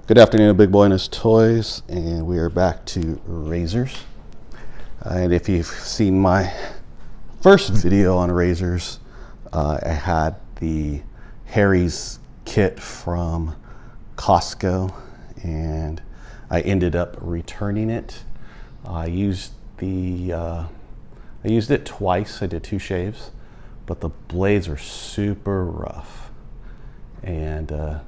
Good afternoon, Big Boy and his toys, and we are back to razors. And if you've seen my first video on razors, I had the Harry's kit from Costco, and I ended up returning it. I used it twice. I did 2 shaves, but the blades are super rough, and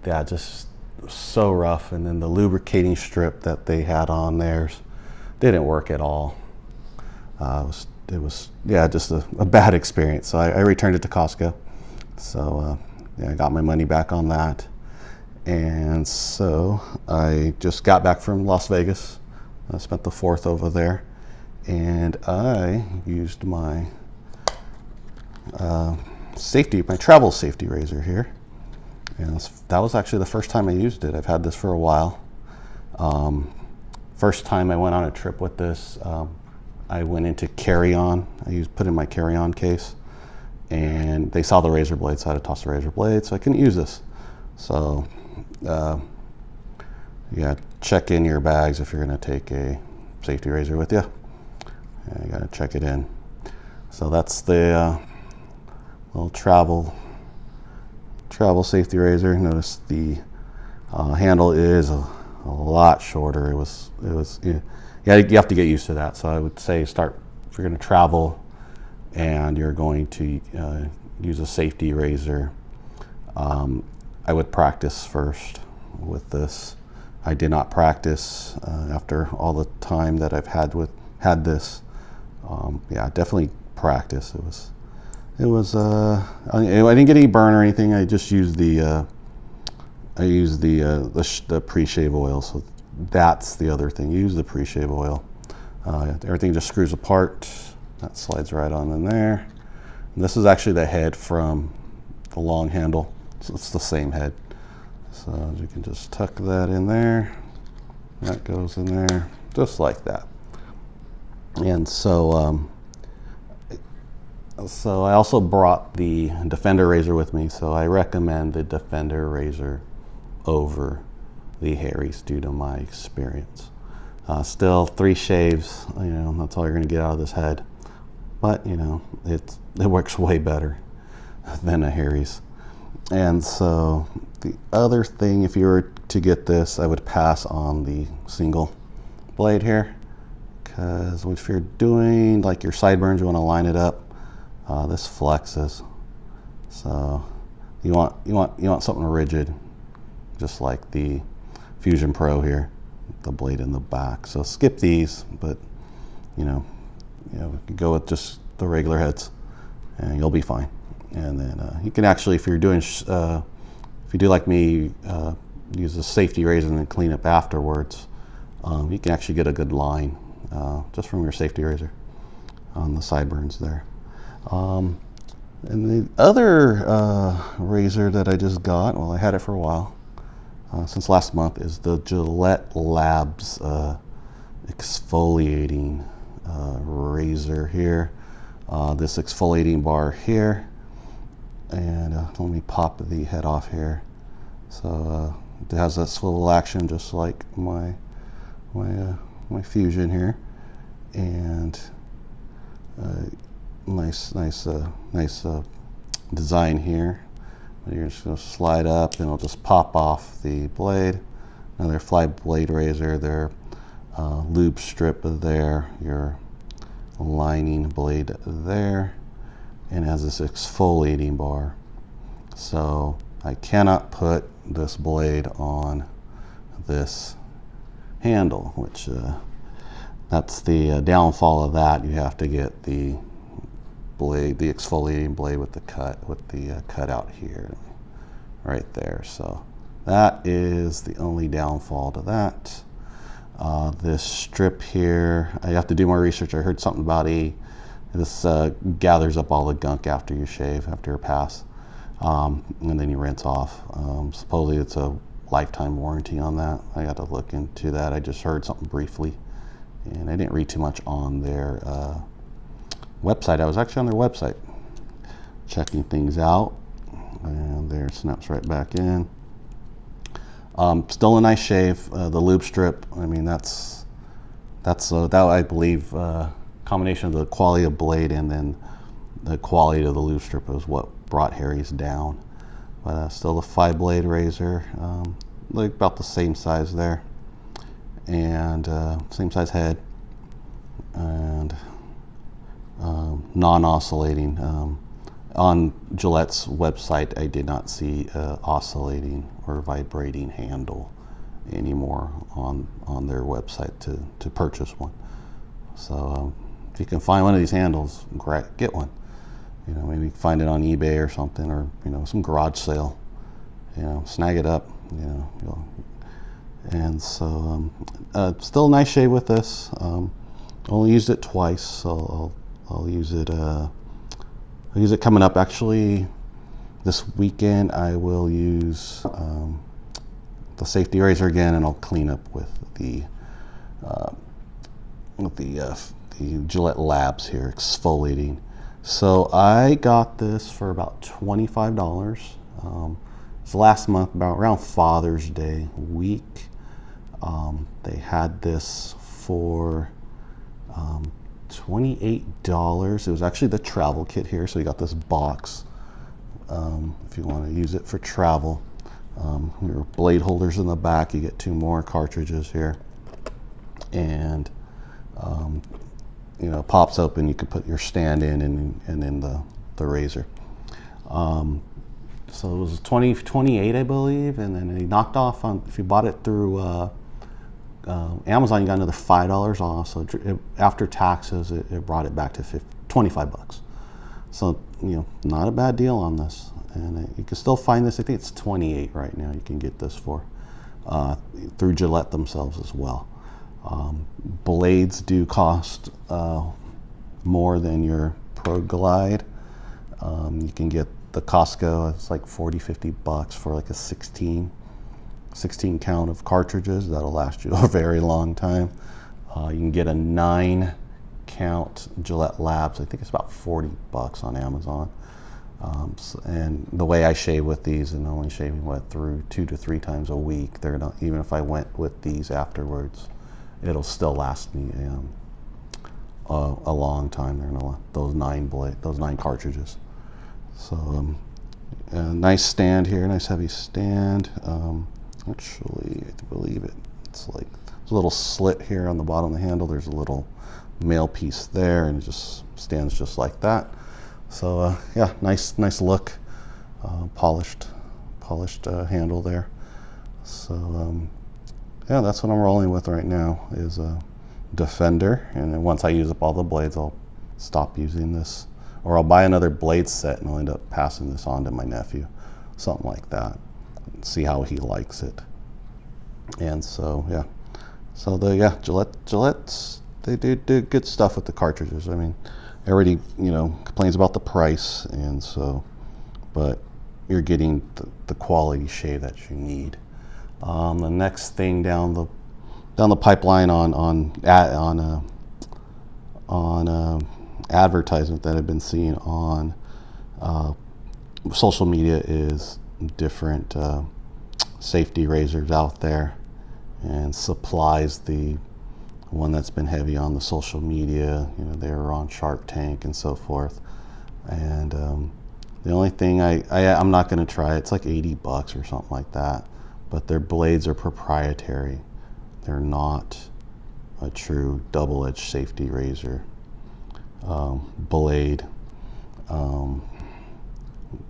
yeah, just so rough. And then the lubricating strip that they had on theirs didn't work at all. It was just a bad experience. So I returned it to Costco. So I got my money back on that. And so I just got back from Las Vegas. I spent the 4th over there, and I used my my travel safety razor here. And that was actually the first time I used it. I've had this for a while. First time I went on a trip with this, I went into carry-on. I put in my carry-on case, and they saw the razor blade, so I had to toss the razor blade, so I couldn't use this. So, yeah, check in your bags if you're going to take a safety razor with you. You got to check it in. So that's the little travel safety razor. Notice the handle is a lot shorter. You have to get used to that. So I would say if you're going to travel and you're going to use a safety razor, I would practice first with this. I did not practice after all the time that I've had this. Definitely practice. I didn't get any burn or anything. I just used the pre-shave oil. So that's the other thing. Use the pre-shave oil. Everything just screws apart. That slides right on in there. And this is actually the head from the long handle. So it's the same head. So you can just tuck that in there. That goes in there just like that. And so I also brought the Defender razor with me, so I recommend the Defender razor over the Harry's due to my experience. Still 3 shaves, that's all you're going to get out of this head. But, it works way better than a Harry's. And so the other thing, if you were to get this, I would pass on the single blade here, because if you're doing like your sideburns, you want to line it up. This flexes, so you want something rigid, just like the Fusion Pro here, the blade in the back. So skip these, but we can go with just the regular heads, and you'll be fine. And then you can actually, if you do like me, use a safety razor and then clean up afterwards. You can actually get a good line just from your safety razor on the sideburns there. And the other razor that I just got, well, I had it for a while, since last month, is the Gillette Labs exfoliating razor here. This exfoliating bar here, and let me pop the head off here. So it has that swivel action just like my Fusion here, and nice design here. You're just going to slide up and it'll just pop off the blade. Another fly blade razor, their lube strip there, your lining blade there, and it has this exfoliating bar. So I cannot put this blade on this handle, which that's the downfall of that. You have to get the exfoliating blade with the cut out here, right there. So that is the only downfall to that. This strip here, I have to do more research. I heard something about this gathers up all the gunk after you shave, after your pass, and then you rinse off. Supposedly it's a lifetime warranty on that. I got to look into that. I just heard something briefly, and I didn't read too much on their website. I was actually on their website checking things out, and there it snaps right back in. Still a nice shave. The lube strip, I mean, that I believe combination of the quality of blade and then the quality of the lube strip is what brought Harry's down. But still a 5-blade razor, like about the same size there, and same size head, and non-oscillating. On Gillette's website, I did not see oscillating or vibrating handle anymore on their website to purchase one. So if you can find one of these handles, get one. You know, maybe find it on eBay or something, or some garage sale. Snag it up. And so still a nice shave with this. Only used it twice, so I'll use it. I'll use it coming up. Actually, this weekend I will use the safety razor again, and I'll clean up with the Gillette Labs here, exfoliating. So I got this for about $25. It's last month, around Father's Day week. They had this for $28. It was actually the travel kit here, so you got this box if you want to use it for travel. Your blade holders in the back, you get 2 more cartridges here, and it pops open. You can put your stand in and then the razor. So it was 28, I believe, and then they knocked off on, if you bought it through Amazon, you got another $5 off. So after taxes, it brought it back to $25. So not a bad deal on this, and you can still find this. I think it's 28 right now. You can get this for through Gillette themselves as well. Blades do cost more than your Pro Glide. You can get the Costco. It's like $40-50 for like a 16 count of cartridges. That'll last you a very long time. You can get a 9 count Gillette Labs. I think it's about $40 on Amazon. And the way I shave with these, and only shaving through 2 to 3 times a week, they're not, even if I went with these afterwards, it'll still last me a long time. They're gonna those 9 cartridges. So a nice stand here, nice heavy stand. Actually, I believe it's like there's a little slit here on the bottom of the handle. There's a little male piece there, and it just stands just like that. So yeah, nice look, polished handle there. So yeah, that's what I'm rolling with right now, is a Defender. And then once I use up all the blades, I'll stop using this, or I'll buy another blade set and I'll end up passing this on to my nephew, something like that, and see how he likes it. And so yeah, so Gillette's, they do good stuff with the cartridges. I mean, everybody complains about the price, and so, but you're getting the quality shave that you need. The next thing down the pipeline on advertisement that I've been seeing on social media is different safety razors out there, and Supply's the one that's been heavy on the social media. They were on Shark Tank and so forth. And the only thing I'm not going to try, it's like $80 or something like that, but their blades are proprietary. They're not a true double-edged safety razor blade.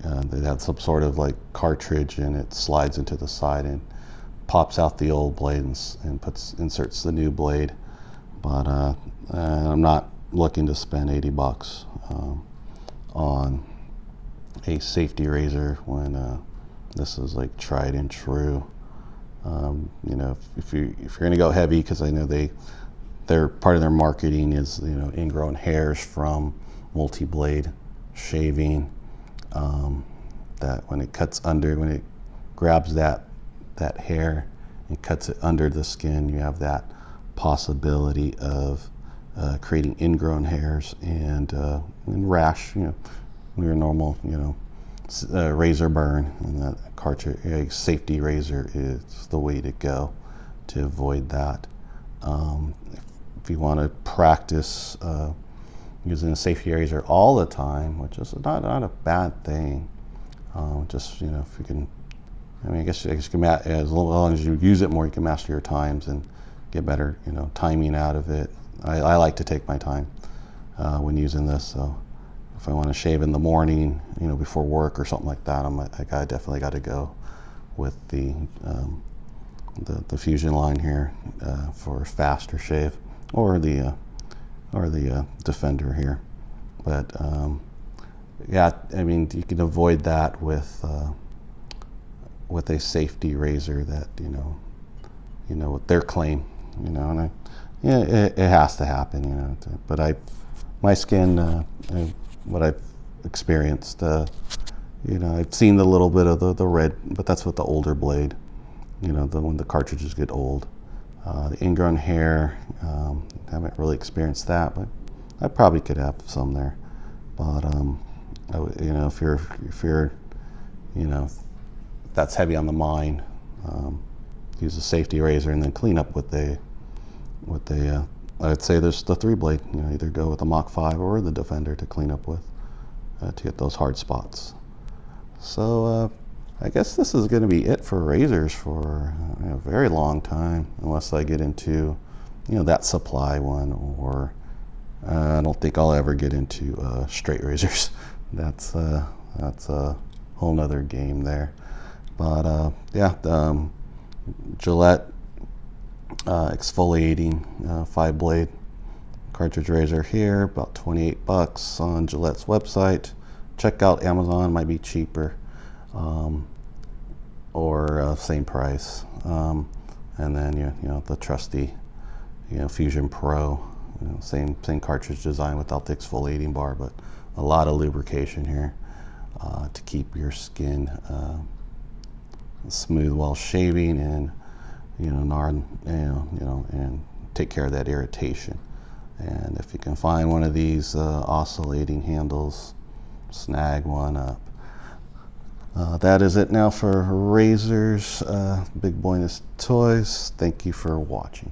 They had some sort of like cartridge, and it slides into the side and pops out the old blade and inserts the new blade. But I'm not looking to spend $80 on a safety razor when this is like tried and true. If you're going to go heavy, because I know their part of their marketing is ingrown hairs from multi-blade shaving, that when it grabs that hair and cuts it under the skin, you have that possibility of creating ingrown hairs and rash. Your normal razor burn, and that cartridge safety razor is the way to go to avoid that. If you want to practice using a safety razor all the time, which is not a bad thing, just, if you can, I guess you can, as long as you use it more, you can master your times and get better, timing out of it. I like to take my time when using this. So if I want to shave in the morning, before work or something like that, I definitely got to go with the Fusion line here for a faster shave, or the Defender here. But yeah, you can avoid that with a safety razor that with their claim, and it has to happen, but my skin, what I've experienced, I've seen a little bit of the red, but that's with the older blade, when the cartridges get old. The ingrown hair, haven't really experienced that, but I probably could have some there. But if you're that's heavy on the mind, use a safety razor and then clean up with a I'd say there's the 3-blade. Either go with the Mach 5 or the Defender to clean up with to get those hard spots. So I guess this is going to be it for razors for a very long time, unless I get into that supply one, or I don't think I'll ever get into straight razors. That's a whole nother game there. But yeah, Gillette exfoliating 5-blade cartridge razor here, about $28 on Gillette's website. Check out Amazon, might be cheaper, or same price. And then the trusty Fusion Pro, same cartridge design without the exfoliating bar, but a lot of lubrication here to keep your skin smooth while shaving, and and take care of that irritation. And if you can find one of these oscillating handles, snag one up. That is it now for razors, Big Boyness Toys. Thank you for watching.